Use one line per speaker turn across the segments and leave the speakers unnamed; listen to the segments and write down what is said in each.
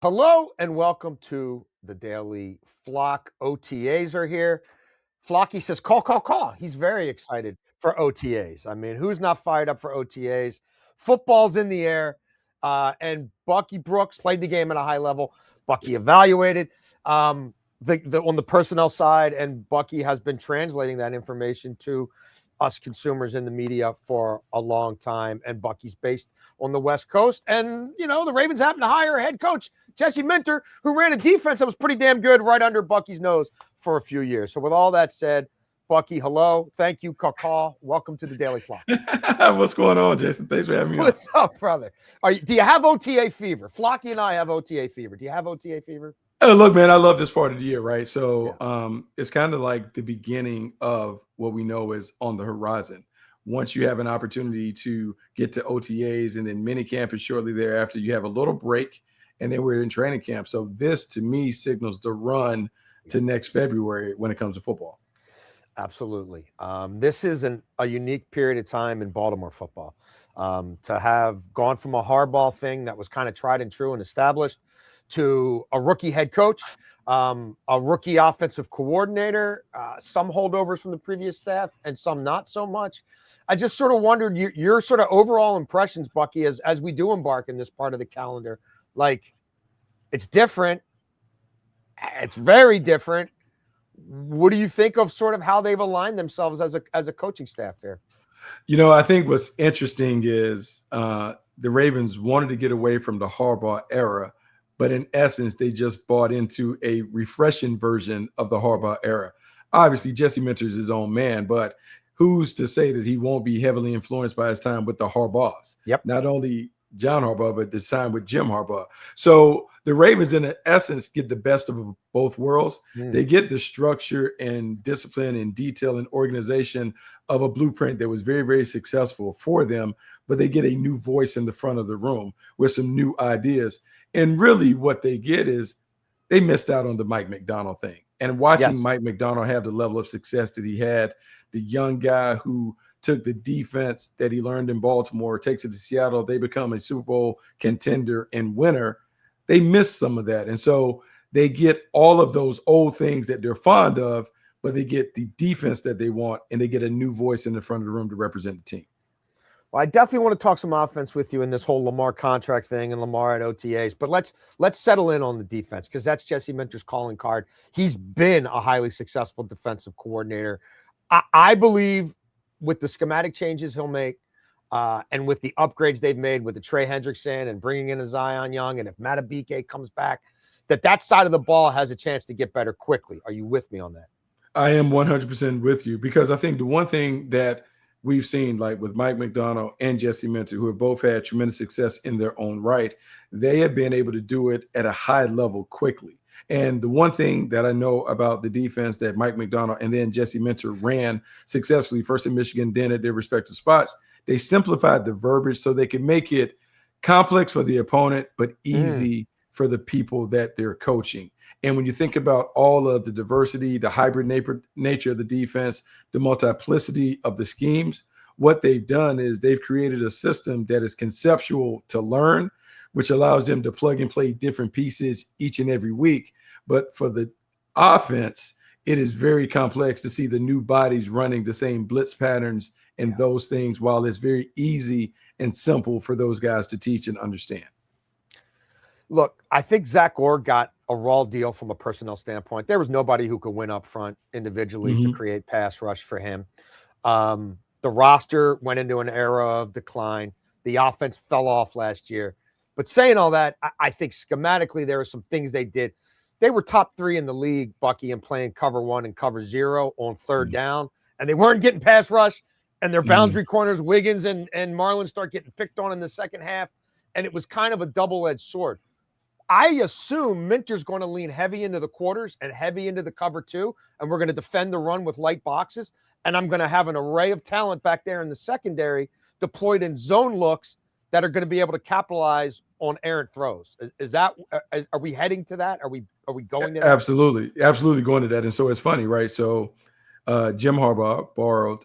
Hello and welcome to the Daily Flock. OTAs are here. Flocky says, call, call, call. He's very excited for OTAs. I mean, who's not fired up for OTAs? Football's in the air. And Bucky Brooks played the game at a high level. Bucky evaluated on the personnel side, and Bucky has been translating that information to us consumers in the media for a long time. And Bucky's based on the West Coast. And, the Ravens happen to hire a head coach, Jesse Minter, who ran a defense that was pretty damn good right under Bucky's nose for a few years. So with all that said, Bucky, hello. Thank you, Caw. Welcome to the Daily Flock.
What's going on, Jason? Thanks for having me on.
What's up, brother? Do you have OTA fever? Flocky and I have OTA fever. Do you have OTA fever?
Oh, look, man, I love this part of the year, right? So it's kind of like the beginning of what we know is on the horizon. Once you have an opportunity to get to OTAs and then minicamp, and shortly thereafter, you have a little break, and then we're in training camp. So this, to me, signals the run to next February when it comes to football.
Absolutely. This is a unique period of time in Baltimore football. To have gone from a hardball thing that was kind of tried and true and established to a rookie head coach, a rookie offensive coordinator, some holdovers from the previous staff and some not so much. I just sort of wondered your sort of overall impressions, Bucky, as we do embark in this part of the calendar. Like, it's different. It's very different. What do you think of sort of how they've aligned themselves as a coaching staff there?
I think what's interesting is the Ravens wanted to get away from the Harbaugh era, but in essence, they just bought into a refreshing version of the Harbaugh era. Obviously, Jesse Minter is his own man, but who's to say that he won't be heavily influenced by his time with the Harbaughs?
Yep.
Not only John Harbaugh, but the time with Jim Harbaugh. So the Ravens, in essence, get the best of both worlds. They get the structure and discipline and detail and organization of a blueprint that was very, very successful for them, but they get a new voice in the front of the room with some new ideas. And really what they get is they missed out on the Mike Macdonald thing. And watching Mike Macdonald have the level of success that he had, the young guy who took the defense that he learned in Baltimore, takes it to Seattle, they become a Super Bowl contender and winner. They miss some of that. And so they get all of those old things that they're fond of, but they get the defense that they want, and they get a new voice in the front of the room to represent the team.
Well, I definitely want to talk some offense with you in this whole Lamar contract thing and Lamar at OTAs, but let's settle in on the defense because that's Jesse Minter's calling card. He's been a highly successful defensive coordinator. I believe with the schematic changes he'll make and with the upgrades they've made with the Trey Hendrickson and bringing in a Zion Young, and if Matabike comes back, that side of the ball has a chance to get better quickly. Are you with me on that?
I am 100% with you because I think the one thing that we've seen, like with Mike Macdonald and Jesse Minter, who have both had tremendous success in their own right, they have been able to do it at a high level quickly. And the one thing that I know about the defense that Mike Macdonald and then Jesse Minter ran successfully, first in Michigan, then at their respective spots, they simplified the verbiage so they can make it complex for the opponent, but easy for the people that they're coaching. And when you think about all of the diversity, the hybrid nature of the defense, the multiplicity of the schemes, what they've done is they've created a system that is conceptual to learn, which allows them to plug and play different pieces each and every week. But for the offense, it is very complex to see the new bodies running the same blitz patterns and those things, while it's very easy and simple for those guys to teach and understand.
Look, I think Zach Orr got a raw deal from a personnel standpoint. There was nobody who could win up front individually to create pass rush for him. The roster went into an era of decline. The offense fell off last year. But saying all that, I think schematically there are some things they did. They were top 3 in the league, Bucky, in playing cover 1 and cover 0 on third down, and they weren't getting pass rush, and their boundary corners, Wiggins and Marlin, start getting picked on in the second half, and it was kind of a double-edged sword. I assume Minter's going to lean heavy into the quarters and heavy into the cover 2, and we're going to defend the run with light boxes, and I'm going to have an array of talent back there in the secondary deployed in zone looks that are going to be able to capitalize on errant throws. Are we heading to that? Are we going to that?
Absolutely going to that. And so it's funny, right? So Jim Harbaugh borrowed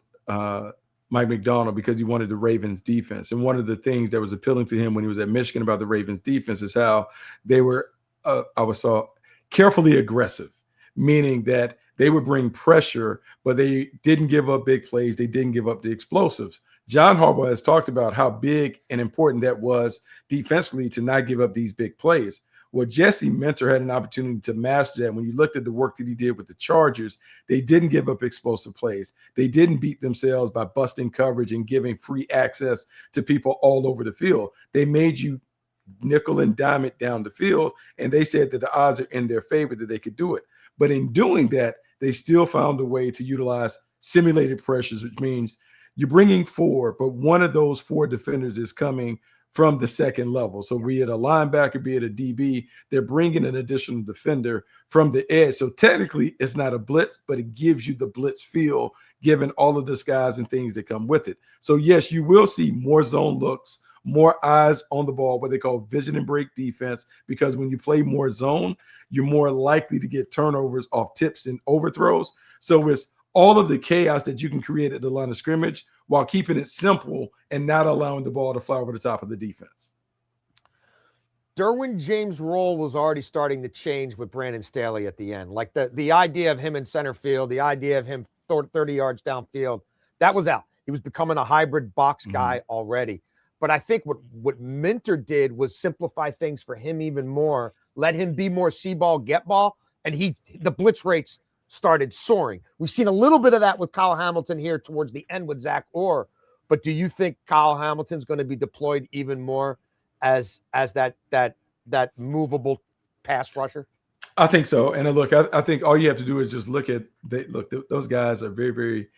Mike Macdonald because he wanted the Ravens defense. And one of the things that was appealing to him when he was at Michigan about the Ravens defense is how they were I was saw carefully aggressive, meaning that they would bring pressure, but they didn't give up big plays. They didn't give up the explosives. John Harbaugh has talked about how big and important that was defensively to not give up these big plays. Well, Jesse Minter had an opportunity to master that. When you looked at the work that he did with the Chargers, they didn't give up explosive plays. They didn't beat themselves by busting coverage and giving free access to people all over the field. They made you nickel and dime it down the field, and they said that the odds are in their favor that they could do it. But in doing that, they still found a way to utilize simulated pressures, which means you're bringing four, but one of those four defenders is coming from the second level. So be it a linebacker, be it a DB, they're bringing an additional defender from the edge. So technically it's not a blitz, but it gives you the blitz feel given all of the skies and things that come with it. So yes, you will see more zone looks, more eyes on the ball, what they call vision and break defense, because when you play more zone, you're more likely to get turnovers off tips and overthrows. So it's all of the chaos that you can create at the line of scrimmage while keeping it simple and not allowing the ball to fly over the top of the defense.
Derwin James' role was already starting to change with Brandon Staley at the end. Like the idea of him in center field, the idea of him 30 yards downfield, that was out. He was becoming a hybrid box guy already. But I think what Minter did was simplify things for him even more, let him be more see ball, get ball, and the blitz rates started soaring. We've seen a little bit of that with Kyle Hamilton here towards the end with Zach Orr, but do you think Kyle Hamilton's going to be deployed even more as that movable pass rusher?
I think so. And look, I think all you have to do is just look at those guys are very, very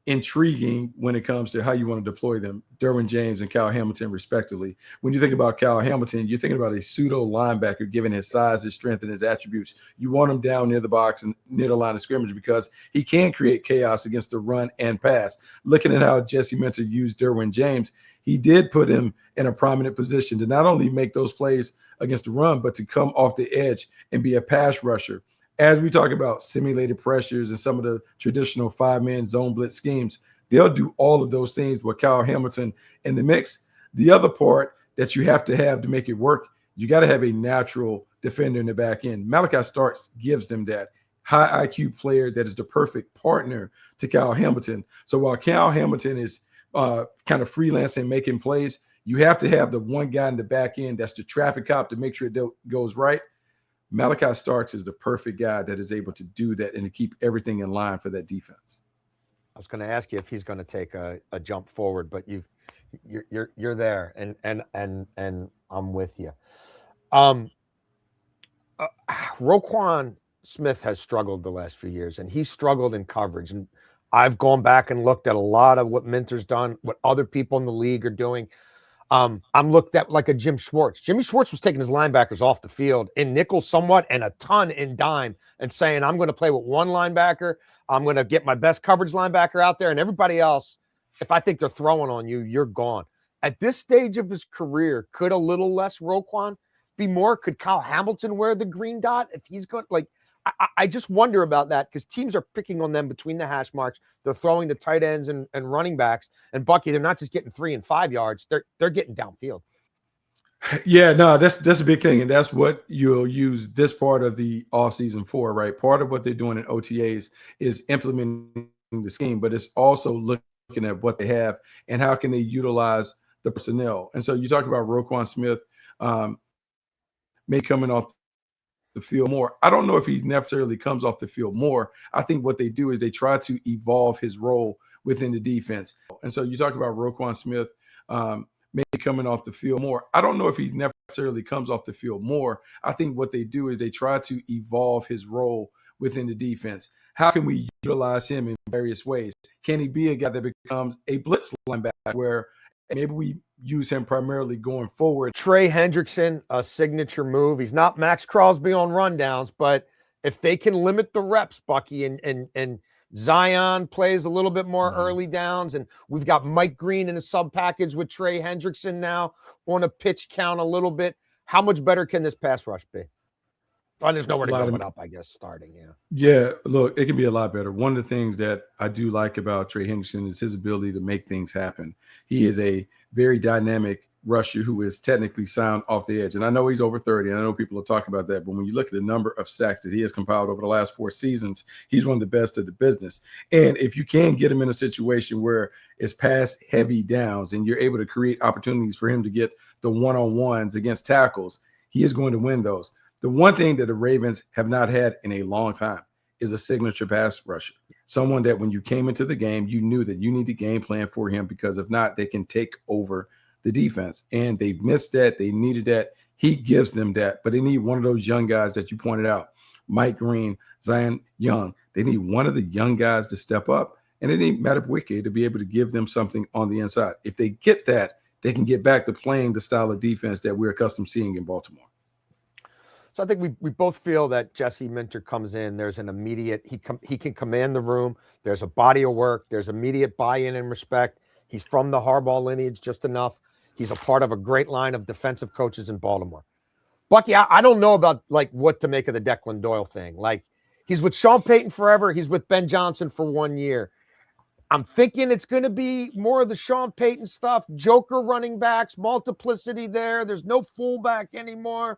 intriguing when it comes to how you want to deploy them, Derwin James and Kyle Hamilton, respectively. When you think about Kyle Hamilton, you're thinking about a pseudo linebacker, given his size, his strength, and his attributes. You want him down near the box and near the line of scrimmage because he can create chaos against the run and pass. Looking at how Jesse Minter used Derwin James, he did put him in a prominent position to not only make those plays against the run, but to come off the edge and be a pass rusher. As we talk about simulated pressures and some of the traditional five-man zone blitz schemes, they'll do all of those things with Kyle Hamilton in the mix. The other part that you have to make it work, you got to have a natural defender in the back end. Malachi Starks gives them that high IQ player that is the perfect partner to Kyle Hamilton. So while Kyle Hamilton is kind of freelancing, making plays, you have to have the one guy in the back end that's the traffic cop to make sure it goes right. Malachi Starks is the perfect guy that is able to do that and to keep everything in line for that defense.
I was going to ask you if he's going to take a jump forward, but you're there, and I'm with you. Roquan Smith has struggled the last few years, and he's struggled in coverage. And I've gone back and looked at a lot of what Minter's done, what other people in the league are doing. I'm looked at like a Jim Schwartz. Jimmy Schwartz was taking his linebackers off the field in nickel somewhat and a ton in dime and saying, I'm going to play with one linebacker. I'm going to get my best coverage linebacker out there, and everybody else, if I think they're throwing on you, you're gone. At this stage of his career, could a little less Roquan be more? Could Kyle Hamilton wear the green dot if he's going? Like, I just wonder about that because teams are picking on them between the hash marks. They're throwing the tight ends and running backs. And Bucky, they're not just getting 3 and 5 yards. They're getting downfield.
Yeah, no, that's a big thing. And that's what you'll use this part of the offseason for, right? Part of what they're doing in OTAs is implementing the scheme, but it's also looking at what they have and how can they utilize the personnel. And so you talk about Roquan Smith maybe coming off the field more. I don't know if he necessarily comes off the field more. I think what they do is they try to evolve his role within the defense. And so you talk about Roquan Smith maybe coming off the field more. I don't know if he necessarily comes off the field more. I think what they do is they try to evolve his role within the defense. How can we utilize him in various ways? Can he be a guy that becomes a blitz linebacker where maybe we use him primarily going forward?
Trey Hendrickson, a signature move. He's not Max Crosby on rundowns, but if they can limit the reps, Bucky, and Zion plays a little bit more early downs, and we've got Mike Green in a sub package with Trey Hendrickson now on a pitch count a little bit. How much better can this pass rush be? Oh, there's nowhere to go but up, I guess, starting,
Yeah, look, it can be a lot better. One of the things that I do like about Trey Hendrickson is his ability to make things happen. He is a very dynamic rusher who is technically sound off the edge. And I know he's over 30, and I know people are talking about that. But when you look at the number of sacks that he has compiled over the last 4 seasons, he's one of the best of the business. And if you can get him in a situation where it's pass heavy downs and you're able to create opportunities for him to get the one-on-ones against tackles, he is going to win those. The one thing that the Ravens have not had in a long time is a signature pass rusher. Someone that when you came into the game, you knew that you need to game plan for him, because if not, they can take over the defense. And they've missed that. They needed that. He gives them that. But they need one of those young guys that you pointed out, Mike Green, Zion Young. They need one of the young guys to step up. And they need Bucky to be able to give them something on the inside. If they get that, they can get back to playing the style of defense that we're accustomed to seeing in Baltimore.
So I think we both feel that Jesse Minter comes in. There's an immediate, he can command the room. There's a body of work. There's immediate buy-in and respect. He's from the Harbaugh lineage just enough. He's a part of a great line of defensive coaches in Baltimore. Bucky, I don't know about like what to make of the Declan Doyle thing. Like, he's with Sean Payton forever. He's with Ben Johnson for 1 year. I'm thinking it's going to be more of the Sean Payton stuff, joker running backs, multiplicity there. There's no fullback anymore.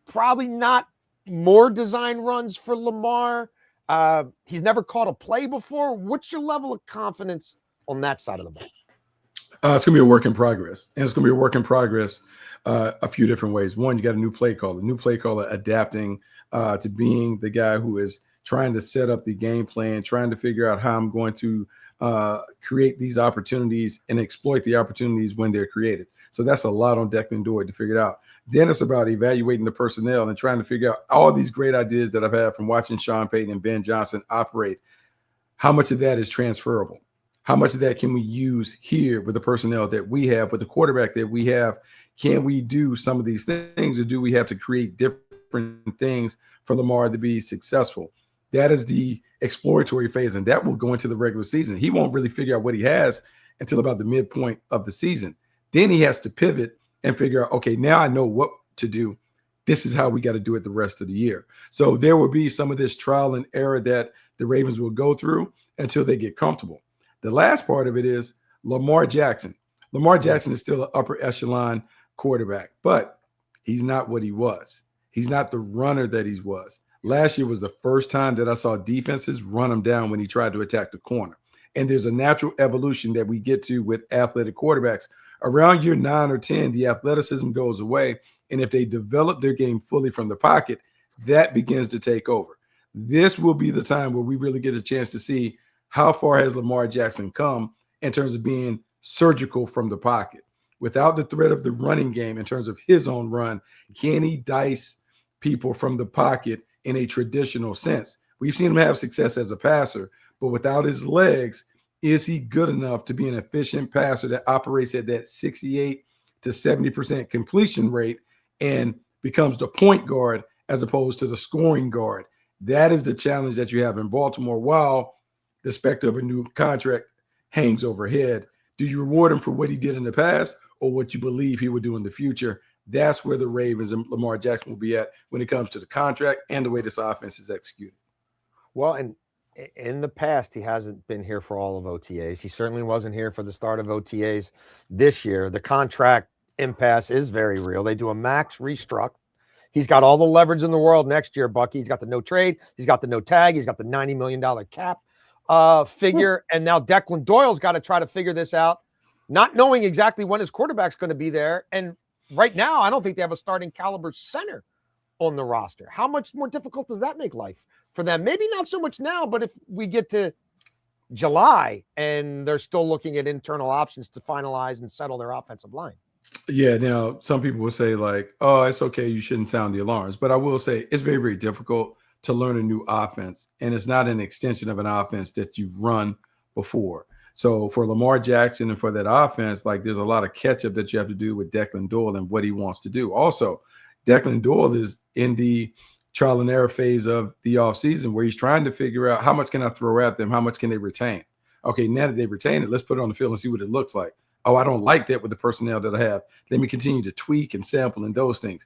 Probably not more design runs for Lamar. He's never caught a play before. What's your level of confidence on that side of the ball?
It's going to be a work in progress. And it's going to be a work in progress a few different ways. One, you got a new play caller adapting to being the guy who is trying to set up the game plan, trying to figure out how I'm going to create these opportunities and exploit the opportunities when they're created. So that's a lot on Declan Doyle to figure it out. Then it's about evaluating the personnel and trying to figure out all these great ideas that I've had from watching Sean Payton and Ben Johnson operate. How much of that is transferable? How much of that can we use here with the personnel that we have, with the quarterback that we have? Can we do some of these things, or do we have to create different things for Lamar to be successful? That is the exploratory phase, and that will go into the regular season. He won't really figure out what he has until about the midpoint of the season. Then he has to pivot and figure out, okay, now I know what to do. This is how we got to do it the rest of the year. So there will be some of this trial and error that the Ravens will go through until they get comfortable. The last part of it is Lamar Jackson. Lamar Jackson is still an upper echelon quarterback, but he's not what he was. He's not the runner that he was. Last year was the first time that I saw defenses run him down when he tried to attack the corner. And there's a natural evolution that we get to with athletic quarterbacks. Around year 9 or 10, the athleticism goes away. And if they develop their game fully from the pocket, that begins to take over. This will be the time where we really get a chance to see how far has Lamar Jackson come in terms of being surgical from the pocket. Without the threat of the running game in terms of his own run, can he dice people from the pocket in a traditional sense? We've seen him have success as a passer, but without his legs, is he good enough to be an efficient passer that operates at that 68 to 70% completion rate and becomes the point guard as opposed to the scoring guard? That is the challenge that you have in Baltimore while the specter of a new contract hangs overhead. Do you reward him for what he did in the past or what you believe he will do in the future? That's where the Ravens and Lamar Jackson will be at when it comes to the contract and the way this offense is executed.
Well, and in the past, he hasn't been here for all of OTAs. He certainly wasn't here for the start of OTAs this year. The contract impasse is very real. They do a max restruct. He's got all the leverage in the world next year, Bucky. He's got the no trade. He's got the no tag. He's got the $90 million cap figure. And now Declan Doyle's got to try to figure this out, not knowing exactly when his quarterback's going to be there. And right now, I don't think they have a starting caliber center on the roster. How much more difficult does that make life for them? Maybe not so much now, but if we get to July and they're still looking at internal options to finalize and settle their offensive line.
Yeah, now some people will say like, oh, it's okay, you shouldn't sound the alarms. But I will say it's very, very difficult to learn a new offense. And it's not an extension of an offense that you've run before. So for Lamar Jackson and for that offense, like there's a lot of catch up that you have to do with Declan Doyle and what he wants to do. Also, Declan Doyle is in the trial and error phase of the offseason where he's trying to figure out how much can I throw at them? How much can they retain? Okay, now that they've retained it, let's put it on the field and see what it looks like. Oh, I don't like that with the personnel that I have. Let me continue to tweak and sample and those things.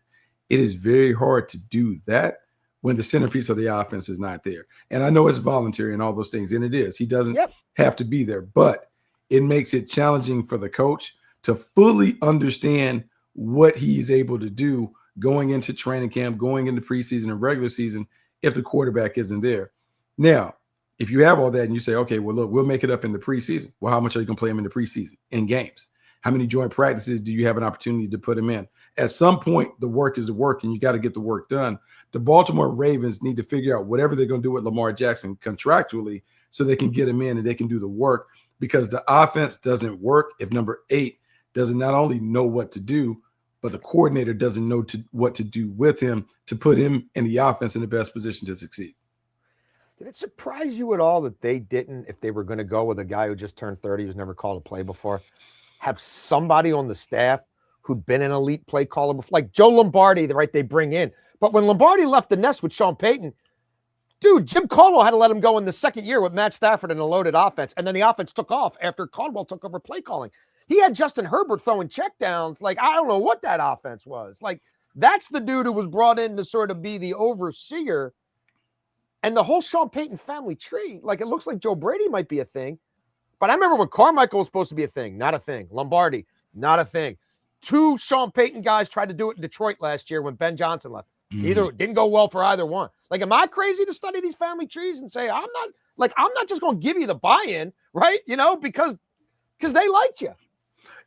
It is very hard to do that when the centerpiece of the offense is not there. And I know it's voluntary and all those things, and it is. He doesn't have to be there, but it makes it challenging for the coach to fully understand what he's able to do going into training camp, going into preseason and regular season if the quarterback isn't there. Now, if you have all that and you say, okay, well, look, we'll make it up in the preseason. Well, how much are you going to play him in the preseason, in games? How many joint practices do you have an opportunity to put him in? At some point, the work is the work, and you got to get the work done. The Baltimore Ravens need to figure out whatever they're going to do with Lamar Jackson contractually so they can get him in and they can do the work, because the offense doesn't work if number 8 doesn't not only know what to do, but the coordinator doesn't know what to do with him to put him in the offense in the best position to succeed.
Did it surprise you at all that they didn't, if they were going to go with a guy who just turned 30, who's never called a play before, have somebody on the staff who'd been an elite play caller before, like Joe Lombardi, right? They bring in. But when Lombardi left the nest with Sean Payton, dude, Jim Caldwell had to let him go in the second year with Matt Stafford and a loaded offense. And then the offense took off after Caldwell took over play calling. He had Justin Herbert throwing checkdowns. Like, I don't know what that offense was. Like, that's the dude who was brought in to sort of be the overseer. And the whole Sean Payton family tree, like, it looks like Joe Brady might be a thing. But I remember when Carmichael was supposed to be a thing, not a thing. Lombardi, not a thing. 2 Sean Payton guys tried to do it in Detroit last year when Ben Johnson left. Either didn't go well for either one. Like, am I crazy to study these family trees and say, I'm not just going to give you the buy-in, right? You know, because they liked you.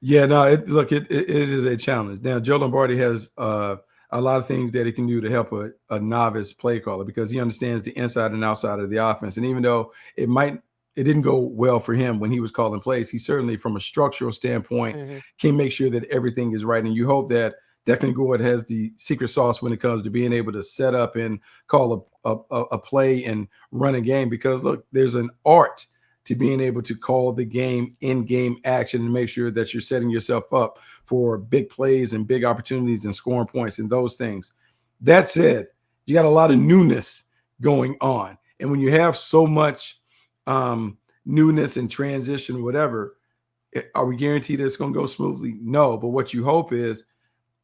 Yeah, no, it is a challenge. Now, Joe Lombardi has a lot of things that he can do to help a novice play caller, because he understands the inside and outside of the offense. And even though it didn't go well for him when he was calling plays, he certainly, from a structural standpoint, can make sure that everything is right. And you hope that Declan Gord has the secret sauce when it comes to being able to set up and call a play and run a game, because, look, there's an art to being able to call the game in game action and make sure that you're setting yourself up for big plays and big opportunities and scoring points and those things. That said, you got a lot of newness going on. And when you have so much newness and transition, whatever, are we guaranteed that it's going to go smoothly? No. But what you hope is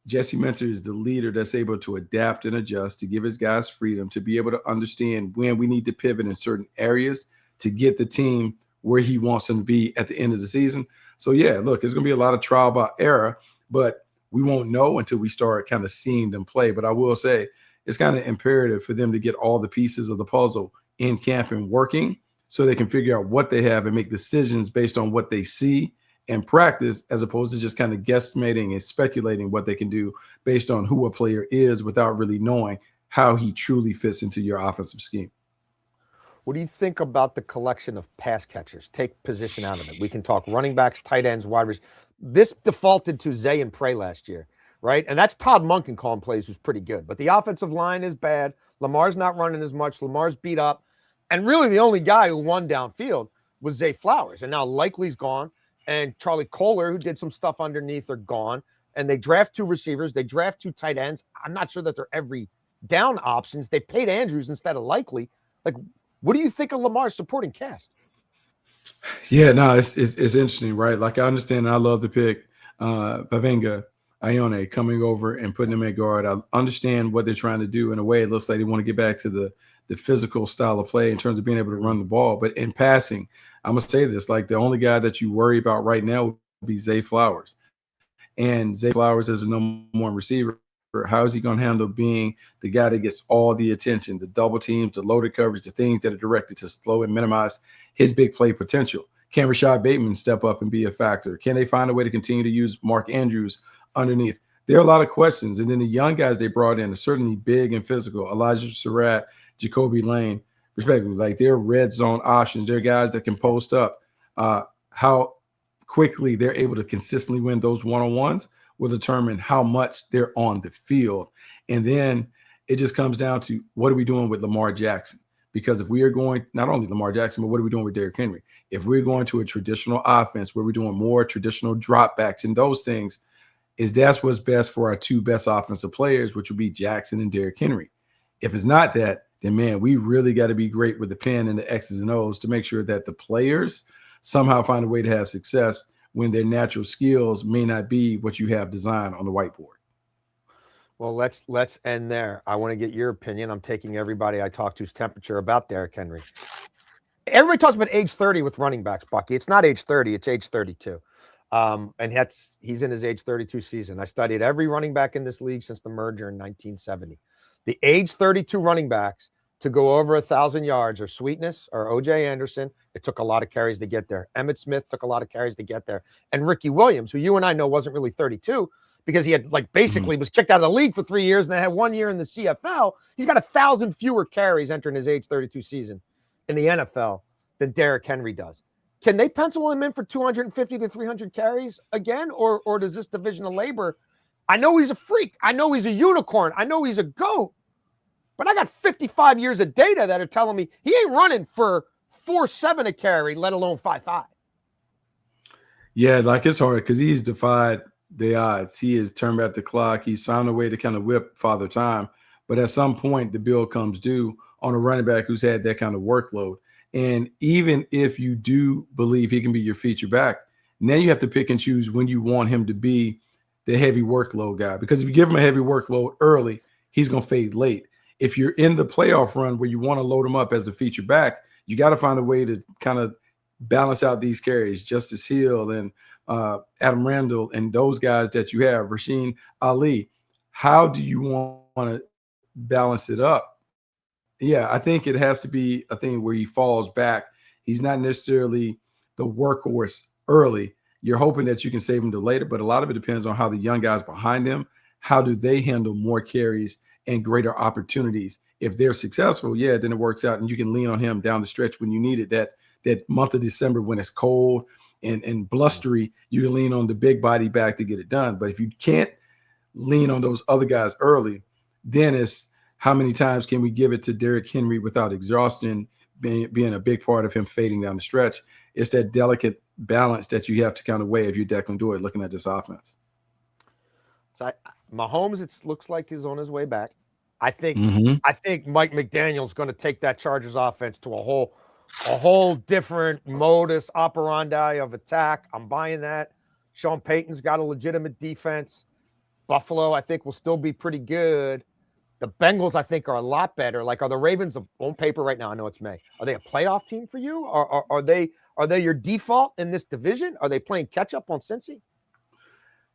Jesse Minter is the leader that's able to adapt and adjust, to give his guys freedom, to be able to understand when we need to pivot in certain areas to get the team where he wants them to be at the end of the season. So, yeah, look, there's going to be a lot of trial by error, but we won't know until we start kind of seeing them play. But I will say it's kind of imperative for them to get all the pieces of the puzzle in camp and working so they can figure out what they have and make decisions based on what they see and practice, as opposed to just kind of guesstimating and speculating what they can do based on who a player is without really knowing how he truly fits into your offensive scheme.
What do you think about the collection of pass catchers? Take position out of it. We can talk running backs, tight ends, wide receivers. This defaulted to Zay and Prey last year, right? And that's Todd Monken calling plays, who's pretty good. But the offensive line is bad. Lamar's not running as much. Lamar's beat up. And really the only guy who won downfield was Zay Flowers. And now Likely's gone. And Charlie Kohler, who did some stuff underneath, are gone. And they draft 2 receivers. They draft 2 tight ends. I'm not sure that they're every down options. They paid Andrews instead of Likely. Like, what do you think of Lamar's supporting cast?
Yeah, no, it's interesting, right? Like, I understand, and I love the pick, Vavenga Ione coming over and putting him at guard. I understand what they're trying to do. In a way, it looks like they want to get back to the physical style of play in terms of being able to run the ball. But in passing, I'm going to say this, like, the only guy that you worry about right now would be Zay Flowers. And Zay Flowers as a number 1 receiver, how is he going to handle being the guy that gets all the attention, the double teams, the loaded coverage, the things that are directed to slow and minimize his big play potential? Can Rashad Bateman step up and be a factor? Can they find a way to continue to use Mark Andrews underneath? There are a lot of questions. And then the young guys they brought in are certainly big and physical. Elijah Surratt, Jacoby Lane, respectively, like, they're red zone options. They're guys that can post up. How quickly they're able to consistently win those one-on-ones will determine how much they're on the field. And then it just comes down to, what are we doing with Lamar Jackson? Because if we are going, not only Lamar Jackson, but what are we doing with Derrick Henry? If we're going to a traditional offense where we're doing more traditional dropbacks and those things, that's what's best for our 2 best offensive players, which would be Jackson and Derrick Henry. If it's not that, then, man, we really got to be great with the pen and the X's and O's to make sure that the players somehow find a way to have success when their natural skills may not be what you have designed on the whiteboard.
Well, let's end there. I want to get your opinion. I'm taking everybody I talk to's temperature about Derrick Henry. Everybody talks about age 30 with running backs, Bucky. It's not age 30, it's age 32. And he's in his age 32 season. I studied every running back in this league since the merger in 1970. The age 32 running backs to go over 1,000 yards or Sweetness or O.J. Anderson. It took a lot of carries to get there. Emmitt Smith took a lot of carries to get there. And Ricky Williams, who you and I know wasn't really 32 because he had basically was kicked out of the league for 3 years and then had 1 year in the CFL. He's got 1,000 fewer carries entering his age 32 season in the NFL than Derrick Henry does. Can they pencil him in for 250 to 300 carries again? Or does this division of labor? I know he's a freak. I know he's a unicorn. I know he's a GOAT. But I got 55 years of data that are telling me he ain't running for 4.7 a carry, let alone 5.5.
Yeah, it's hard because he's defied the odds. He has turned back the clock. He's found a way to kind of whip Father Time. But at some point, the bill comes due on a running back who's had that kind of workload. And even if you do believe he can be your feature back, now you have to pick and choose when you want him to be the heavy workload guy. Because if you give him a heavy workload early, he's going to fade late. If you're in the playoff run where you want to load him up as the feature back, you got to find a way to kind of balance out these carries. Justice Hill and Adam Randall and those guys that you have, Rasheen Ali. How do you want to balance it up? Yeah, I think it has to be a thing where he falls back. He's not necessarily the workhorse early. You're hoping that you can save him to later, but a lot of it depends on how the young guys behind him, how do they handle more carries and greater opportunities. If they're successful, yeah, then it works out and you can lean on him down the stretch when you need it. That month of December when it's cold and blustery, you can lean on the big body back to get it done. But if you can't lean on those other guys early, then it's how many times can we give it to Derrick Henry without exhaustion being a big part of him fading down the stretch? It's that delicate balance that you have to kind of weigh if you're Declan Doyle looking at this offense.
So Mahomes, it looks like he's on his way back. I think Mike McDaniel's going to take that Chargers offense to a whole different modus operandi of attack. I'm buying that. Sean Payton's got a legitimate defense. Buffalo, I think, will still be pretty good. The Bengals, I think, are a lot better. Are the Ravens on paper right now? I know it's May. Are they a playoff team for you? Are they your default in this division? Are they playing catch up on Cincy?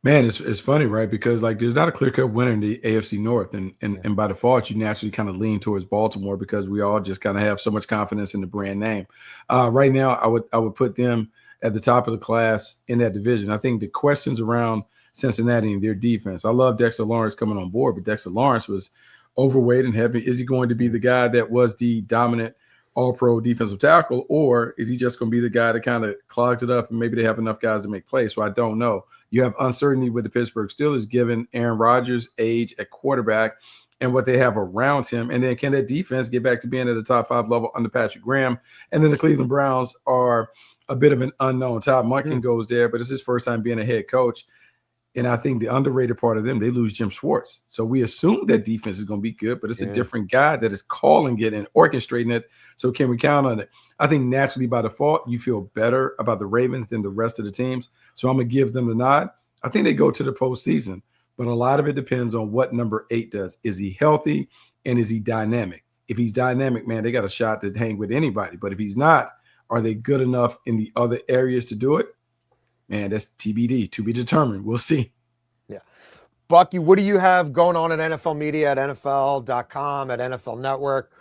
Man, it's funny, right? Because there's not a clear-cut winner in the AFC North, and by default, you naturally kind of lean towards Baltimore because we all just kind of have so much confidence in the brand name. Right now, I would put them at the top of the class in that division. I think the questions around Cincinnati and their defense. I love Dexter Lawrence coming on board, but Dexter Lawrence was overweight and heavy. Is he going to be the guy that was the dominant all-pro defensive tackle, or is he just going to be the guy that kind of clogs it up and maybe they have enough guys to make plays? So I don't know. You have uncertainty with the Pittsburgh Steelers given Aaron Rodgers' age at quarterback and what they have around him. And then can that defense get back to being at the top 5 level under Patrick Graham? And then the Cleveland Browns are a bit of an unknown. Todd Monken goes there, but it's his first time being a head coach. And I think the underrated part of them, they lose Jim Schwartz. So we assume that defense is going to be good, but it's a different guy that is calling it and orchestrating it. So can we count on it? I think naturally by default, you feel better about the Ravens than the rest of the teams. So I'm going to give them the nod. I think they go to the postseason, but a lot of it depends on what number 8 does. Is he healthy and is he dynamic? If he's dynamic, man, they got a shot to hang with anybody. But if he's not, are they good enough in the other areas to do it? Man, that's TBD, to be determined. We'll see.
Yeah. Bucky, what do you have going on at NFL Media, at NFL.com, at NFL Network?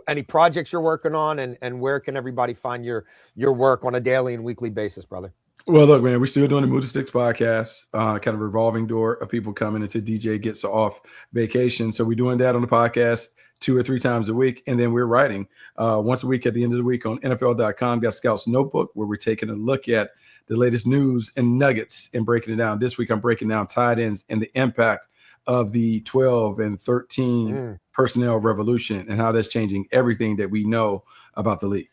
Any projects you're working on, and where can everybody find your work on a daily and weekly basis, brother?
Well, look, man, we're still doing the Move the Sticks podcast, kind of revolving door of people coming until DJ gets off vacation. So we're doing that on the podcast 2 or 3 times a week. And then we're writing once a week at the end of the week on NFL.com. Got Scout's Notebook, where we're taking a look at the latest news and nuggets and breaking it down. This week, I'm breaking down tight ends and the impact of the 12 and 13 personnel revolution and how that's changing everything that we know about the league.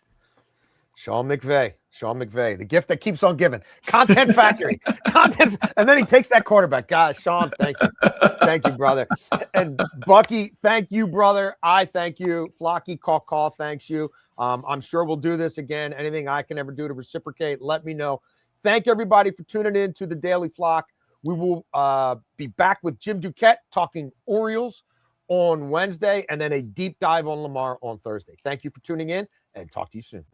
Sean McVay, the gift that keeps on giving. Content factory. And then he takes that quarterback. Guys, Sean, thank you. Thank you, brother. And Bucky, thank you, brother. I thank you. Flocky, call, thanks you. I'm sure we'll do this again. Anything I can ever do to reciprocate, let me know. Thank everybody for tuning in to the Daily Flock. We will be back with Jim Duquette talking Orioles on Wednesday, and then a deep dive on Lamar on Thursday. Thank you for tuning in, and talk to you soon.